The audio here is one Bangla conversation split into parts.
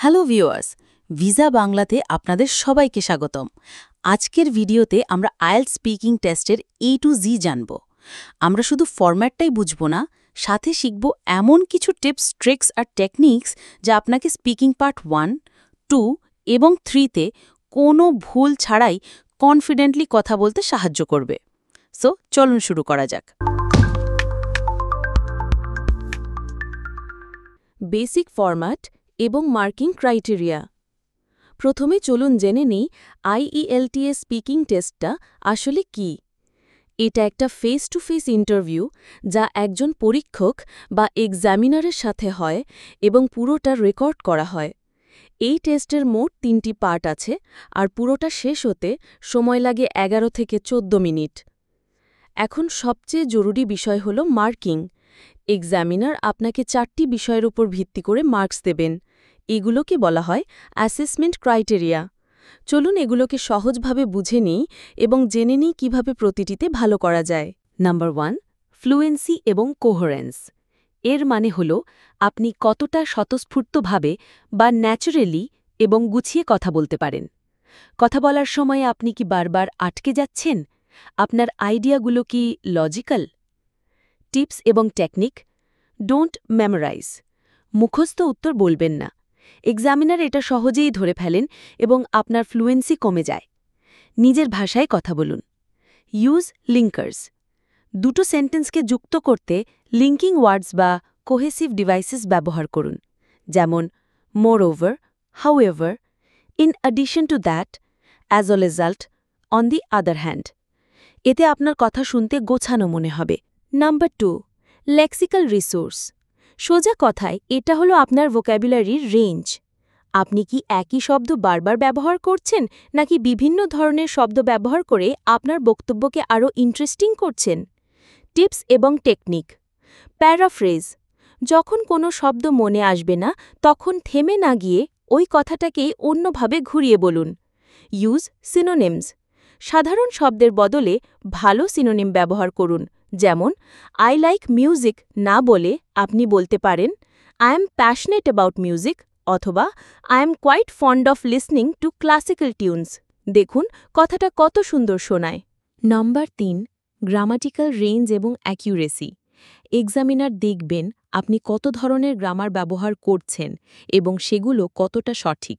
হ্যালো ভিউয়ার্স, ভিসা বাংলাতে আপনাদের সবাইকে স্বাগতম। আজকের ভিডিওতে আমরা আইএলটিএস স্পিকিং টেস্টের A to Z জানব। আমরা শুধু ফরম্যাটটাই বুঝব না, সাথে শিখব এমন কিছু টিপস, ট্রিক্স আর টেকনিক্স যা আপনাকে স্পিকিং পার্ট 1, 2 এবং 3তে কোনো ভুল ছাড়াই কনফিডেন্টলি কথা বলতে সাহায্য করবে। সো চলুন শুরু করা যাক। বেসিক ফরম্যাট এবং মার্কিং ক্রাইটেরিয়া। প্রথমে চলুন জেনে নিই আইইএলটিএস স্পিকিং টেস্টটা আসলে কি। এটা একটা ফেস টু ফেস ইন্টারভিউ যা একজন পরীক্ষক বা এক্সামিনারের সাথে হয় এবং পুরোটা রেকর্ড করা হয়। এই টেস্টের মোট 3টি পার্ট আছে আর পুরোটা শেষ হতে সময় লাগে 11 থেকে 14 মিনিট। এখন সবচেয়ে জরুরি বিষয় হল মার্কিং। এক্সামিনার আপনাকে 4টি বিষয়ের উপর ভিত্তি করে মার্কস দেবেন। এগুলোকে বলা হয় অ্যাসেসমেন্ট ক্রাইটেরিয়া। চলুন এগুলোকে সহজভাবে বুঝে নিই এবং জেনে নিই কীভাবে প্রতিটিতে ভালো করা যায়। নাম্বার 1, ফ্লুয়েন্সি এবং কোহেরেন্স। এর মানে হল আপনি কতটা স্বতঃস্ফূর্তভাবে বা ন্যাচারালি এবং গুছিয়ে কথা বলতে পারেন। কথা বলার সময় আপনি কি বারবার আটকে যাচ্ছেন? আপনার আইডিয়াগুলো কি লজিক্যাল? টিপস এবং টেকনিক। Don't memorise. মুখস্থ উত্তর বলবেন না। এক্সামিনার এটা সহজেই ধরে ফেলেন এবং আপনার ফ্লুয়েন্সি কমে যায়। নিজের ভাষায় কথা বলুন। Use linkers. দুটো সেন্টেন্সকে যুক্ত করতে লিঙ্কিং ওয়ার্ডস বা কোহেসিভ ডিভাইসেস ব্যবহার করুন, যেমন moreover, however, in addition to that, as O result, on the other hand. এতে আপনার কথা শুনতে গোছানো মনে হবে। Number 2, lexical resource. সোজা কথায় এটা হলো আপনার ভোক্যাবুলারির রেঞ্জ। আপনি কি একই শব্দ বারবার ব্যবহার করছেন নাকি বিভিন্ন ধরনের শব্দ ব্যবহার করে আপনার বক্তব্যকে আরও ইন্টারেস্টিং করছেন? টিপস এবং টেকনিক। প্যারাফ্রেজ। যখন কোনো শব্দ মনে আসবে না তখন থেমে না গিয়ে ওই কথাটাকেই অন্যভাবে ঘুরিয়ে বলুন। Use synonyms. সাধারণ শব্দের বদলে ভালো সিনোনিম ব্যবহার করুন, যেমন আই লাইক মিউজিক না বলে আপনি বলতে পারেন I am passionate about music অথবা I am quite fond of listening to classical tunes. দেখুন কথাটা কত সুন্দর শোনায়। নাম্বার 3, গ্রামাটিক্যাল রেঞ্জ এবং অ্যাকিউরেসি। এক্সামিনার দেখবেন আপনি কত ধরনের গ্রামার ব্যবহার করছেন এবং সেগুলো কতটা সঠিক।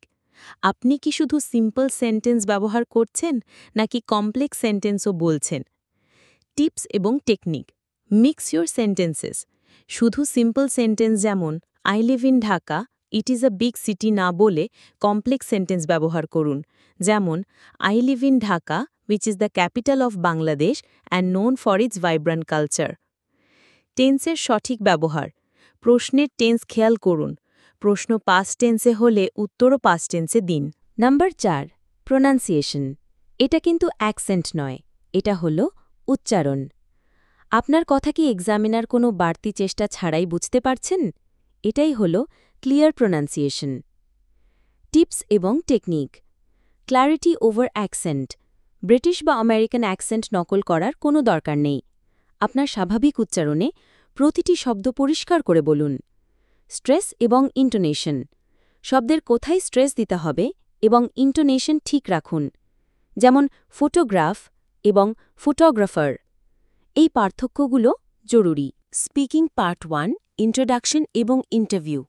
আপনি কি শুধু সিম্পল সেন্টেন্স ব্যবহার করছেন নাকি কমপ্লেক্স সেন্টেন্সও বলছেন? টিপস এবং টেকনিক। Mix your sentences. শুধু সিম্পল সেন্টেন্স যেমন I live in Dhaka, it is a big city না বলে কমপ্লেক্স সেন্টেন্স ব্যবহার করুন, যেমন I live in Dhaka, which is the capital of Bangladesh and known for its vibrant culture. টেন্সের সঠিক ব্যবহার। প্রশ্নের টেন্স খেয়াল করুন। প্রশ্ন পাস্ট টেন্সে হলে উত্তরও পাস্ট টেন্সে দিন। Number 4, pronunciation. এটা কিন্তু অ্যাকসেন্ট নয়, এটা হল উচ্চারণ। আপনার কথা কি এক্সামিনার কোনো বাড়তি চেষ্টা ছাড়াই বুঝতে পারছেন? এটাই হল ক্লিয়ার প্রোনাউন্সিয়েশন। টিপস এবং technique. Clarity over accent. British বা আমেরিকান অ্যাকসেন্ট নকল করার কোনো দরকার নেই। আপনার স্বাভাবিক উচ্চারণে প্রতিটি শব্দ পরিষ্কার করে বলুন। স্ট্রেস এবং ইন্টোনেশন। শব্দের কোথায় স্ট্রেস দিতে হবে এবং ইন্টোনেশন ঠিক রাখুন, যেমন ফটোগ্রাফ এবং ফটোগ্রাফার। এই পার্থক্যগুলো জরুরি। স্পিকিং পার্ট 1, ইন্ট্রোডাকশন এবং ইন্টারভিউ।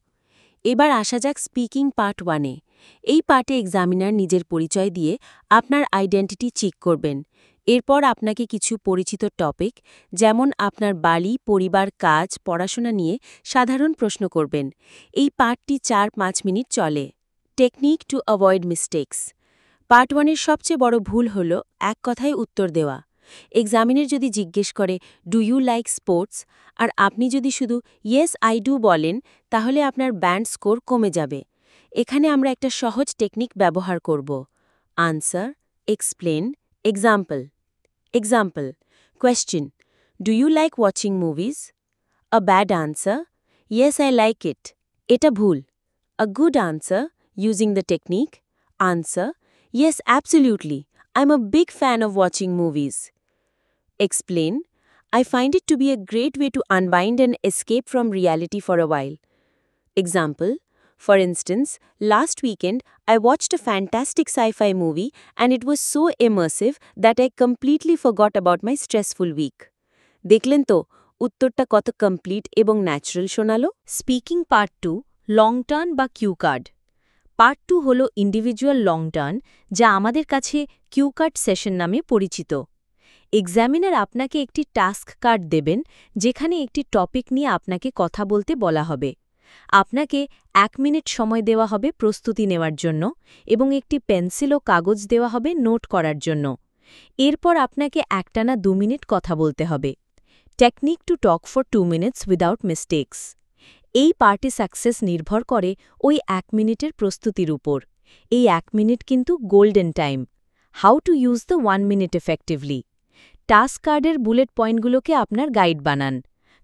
এবার আসা যাক স্পিকিং পার্ট 1-এ। এই পার্টে এক্সামিনার নিজের পরিচয় দিয়ে আপনার আইডেন্টিটি চেক করবেন। এরপর আপনাকে কিছু পরিচিত টপিক, যেমন আপনার বাড়ি, পরিবার, কাজ, পড়াশোনা নিয়ে সাধারণ প্রশ্ন করবেন। এই পার্টটি 4-5 মিনিট চলে। Technique to avoid mistakes. Part 1-এর সবচেয়ে বড় ভুল হল এক কথায় উত্তর দেওয়া। এক্সামিনার যদি জিজ্ঞেস করে ডু ইউ লাইক স্পোর্টস আর আপনি যদি শুধু ইয়েস আই ডু বলেন, তাহলে আপনার ব্যান্ড স্কোর কমে যাবে। এখানে আমরা একটা সহজ টেকনিক ব্যবহার করব। Answer, explain, example. Example. Question. Do you like watching movies? A bad answer. Yes, I like it. Eta bhul. A good answer, using the technique. Answer. Yes, absolutely. I'm a big fan of watching movies. Explain. I find it to be a great way to unwind and escape from reality for a while. Example. For instance, last weekend I watched a fantastic sci-fi movie and it was so immersive that I completely forgot about my stressful week. দেখলেন তো উত্তরটা কত কমপ্লিট এবং ন্যাচারাল শোনালো? স্পিকিং পার্ট 2 লং টার্ন বা কিউ কার্ড। পার্ট 2 হল ইন্ডিভিজুয়াল লং টার্ন, যা আমাদের কাছে কিউ কার্ড সেশন নামে পরিচিত। এক্সামিনার আপনাকে একটি টাস্ক কার্ড দেবেন, যেখানে একটি টপিক নিয়ে আপনাকে কথা বলতে বলা হবে। আপনাকে 1 মিনিট সময় দেওয়া হবে প্রস্তুতি নেওয়ার জন্য এবং একটি পেন্সিল ও কাগজ দেওয়া হবে নোট করার জন্য। এরপর আপনাকে একটানা 2 মিনিট কথা বলতে হবে। Technique to talk for 2 minutes without mistakes. এই পার্টি সাকসেস নির্ভর করে ওই 1 মিনিটের প্রস্তুতির উপর। এই 1 মিনিট কিন্তু golden time. How to use the 1 minute effectively. Task কার্ডের বুলেট পয়েন্টগুলোকে আপনার গাইড বানান।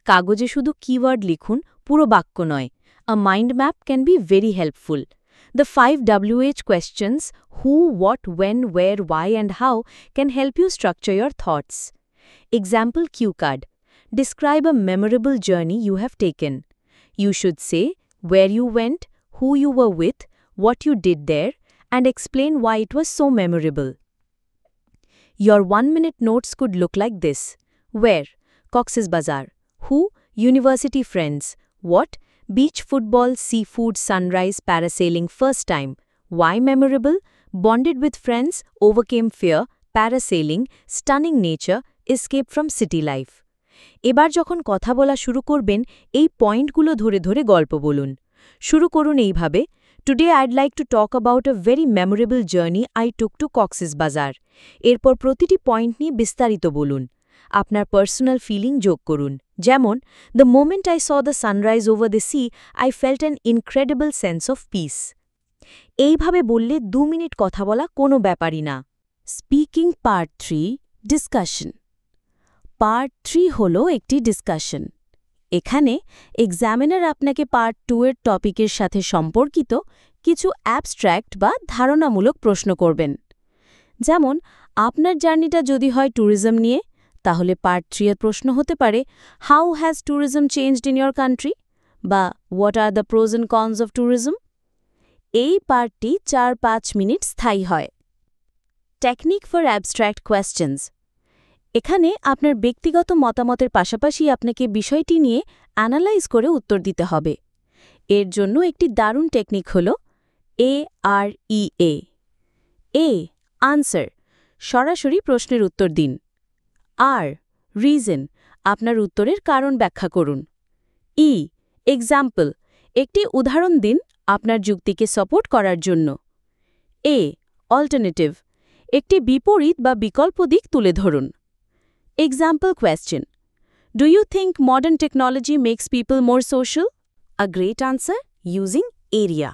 কাগজে শুধু কিওয়ার্ড লিখুন, পুরো বাক্য নয়। A mind map can be very helpful. The 5 WH questions who, what, when, where, why and how can help you structure your thoughts. Example cue card. Describe a memorable journey you have taken. You should say where you went, who you were with, what you did there, and explain why it was so memorable. Your 1-minute notes could look like this. Where? Cox's Bazar. Who? University friends. What? Beach football, seafood, sunrise, parasailing first time. Why memorable? Bonded with friends, overcame fear, parasailing, stunning nature, escape from city life. এবার যখন কথা বলা শুরু করবেন, এই পয়েন্টগুলো ধরে ধরে গল্প বলুন। শুরু করুন এইভাবে, today I'd like to talk about a very memorable journey I took to Cox's Bazar. এরপর প্রতিটি পয়েন্ট নিয়ে বিস্তারিত বলুন। আপনার পার্সোনাল ফিলিং যোগ করুন, যেমন the moment I saw the sunrise over the sea I felt an incredible sense of piece. এইভাবে বললে 2 মিনিট কথা বলা কোনো ব্যাপারই না। Speaking part 3 discussion. পার্ট 3 হল একটি ডিসকাশন। এখানে এক্সামিনার আপনাকে পার্ট 2 এর টপিকের সাথে সম্পর্কিত কিছু অ্যাবস্ট্র্যাক্ট বা ধারণামূলক প্রশ্ন করবেন। যেমন আপনার জার্নিটা যদি হয় ট্যুরিজম নিয়ে, তাহলে পার্ট 3 এর প্রশ্ন হতে পারে how has tourism changed in your country, বা what are the pros and cons of tourism. এই পার্টটি 4-5 মিনিট স্থায়ী হয়। Technique for abstract questions. এখানে আপনার ব্যক্তিগত মতামতের পাশাপাশি আপনাকে বিষয়টি নিয়ে অ্যানালাইজ করে উত্তর দিতে হবে। এর জন্য একটি দারুণ টেকনিক হল AREA। এ আনসার, সরাসরি প্রশ্নের উত্তর দিন। আর রিজন, আপনার উত্তরের কারণ ব্যাখ্যা করুন। ই এক্সাম্পল, একটি উদাহরণ দিন আপনার যুক্তিকে সাপোর্ট করার জন্য। এ অল্টারনেটিভ, একটি বিপরীত বা বিকল্প দিক তুলে ধরুন। Example question. Do you think modern technology makes people more social? A great answer, using area.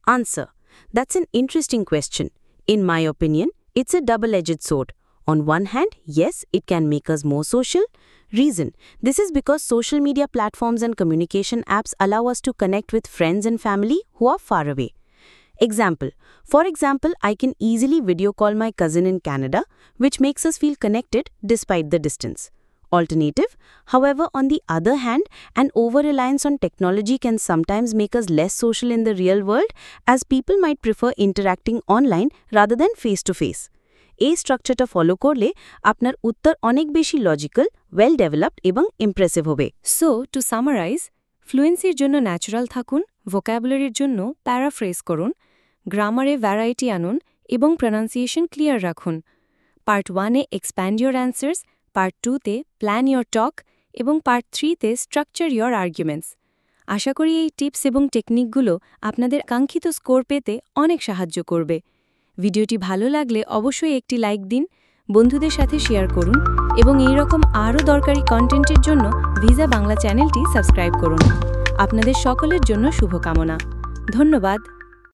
Answer. That's an interesting question. In my opinion, it's a double-edged sword. On one hand, yes, it can make us more social. Reason. This is because social media platforms and communication apps allow us to connect with friends and family who are far away. Example. For example, I can easily video call my cousin in Canada, which makes us feel connected despite the distance. Alternative. However, on the other hand, an over-reliance on technology can sometimes make us less social in the real world, as people might prefer interacting online rather than face-to-face. এই স্ট্রাকচারটা ফলো করলে আপনার উত্তর অনেক বেশি লজিক্যাল, ওয়েল ডেভেলপড এবং ইমপ্রেসিভ হবে। সো টু সামারাইজ, ফ্লুয়েন্সির জন্য ন্যাচারাল থাকুন, ভোক্যাবুলারির জন্য প্যারাফ্রেজ করুন, গ্রামারে ভ্যারাইটি আনুন এবং প্রনাউন্সিয়েশন ক্লিয়ার রাখুন। পার্ট 1-এ এক্সপ্যান্ড ইয়োর অ্যান্সার্স, পার্ট 2-তে প্ল্যান ইয়োর টক এবং পার্ট 3-তে স্ট্রাকচার ইয়োর আর্গুমেন্টস। আশা করি এই টিপস এবং টেকনিকগুলো আপনাদের কাঙ্ক্ষিত স্কোর পেতে অনেক সাহায্য করবে। ভিডিওটি ভালো লাগলে অবশ্যই একটি লাইক দিন, বন্ধুদের সাথে শেয়ার করুন এবং এই রকম আরও দরকারি কন্টেন্টের জন্য ভিসা বাংলা চ্যানেলটি সাবস্ক্রাইব করুন। আপনাদের সকলের জন্য শুভকামনা। ধন্যবাদ।